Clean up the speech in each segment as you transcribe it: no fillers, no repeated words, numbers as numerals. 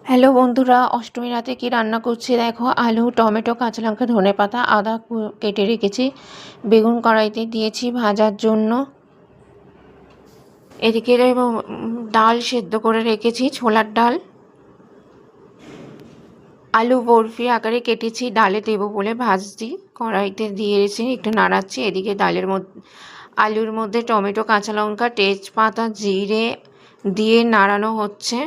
Hello বন্ধুরা, অষ্টমী রাতে কি রান্না করছি দেখো। আলু, টমেটো, কাঁচা লঙ্কা, ধনেপাতা, আদা কেটে রেখেছি। বেগুন কড়াইতে দিয়েছি ভাজার জন্য। এদিকে ডাল সেদ্ধ করে রেখেছি, ছোলার ডাল। আলু বরফি আকারে কেটেছি, ডালে দেবো বলে ভাজছি। কড়াইতে দিয়েছি, একটু নাড়াচ্ছি। এদিকে ডালের মধ্যে, আলুর মধ্যে টমেটো, কাঁচা লঙ্কা, তেজপাতা, জিরে দিয়ে নাড়ানো হচ্ছে।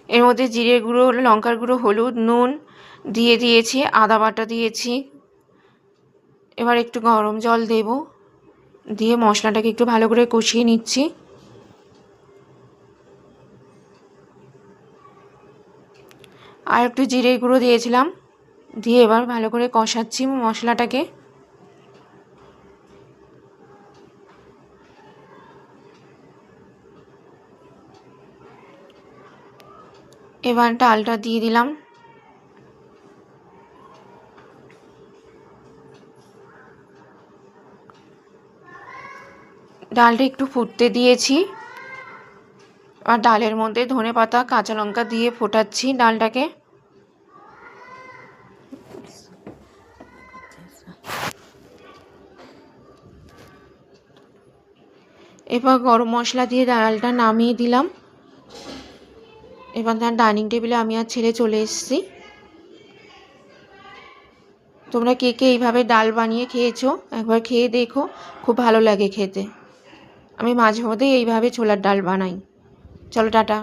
এর মধ্যে জিরে গুঁড়ো, লঙ্কার গুঁড়ো, হলুদ, নুন দিয়ে দিয়েছি, আদা বাটা দিয়েছি। এবার একটু গরম জল দেব, দিয়ে মশলাটাকে একটু ভালো করে কষিয়ে নিচ্ছি। আর একটু জিরে গুঁড়ো দিয়েছিলাম, দিয়ে এবার ভালো করে কষাচ্ছি মশলাটাকে। এবার ডালটা দিয়ে দিলাম। ডালটা একটু ফুটতে দিয়েছি। আর ডালের মধ্যে ধনেপাতা, কাঁচা লঙ্কা দিয়ে ফোটাচ্ছি ডালটাকে। এবার গরম মশলা দিয়ে ডালটা নামিয়ে দিলাম। এবার তার ডাইনিং টেবিলে আমি আর ছেলে চলে এসেছি। তোমরা কে কে এইভাবে ডাল বানিয়ে খেয়েছো একবার খেয়ে দেখো, খুব ভালো লাগে খেতে। আমি মাঝে মধ্যেই এইভাবে ছোলার ডাল বানাই। চলো টাটা।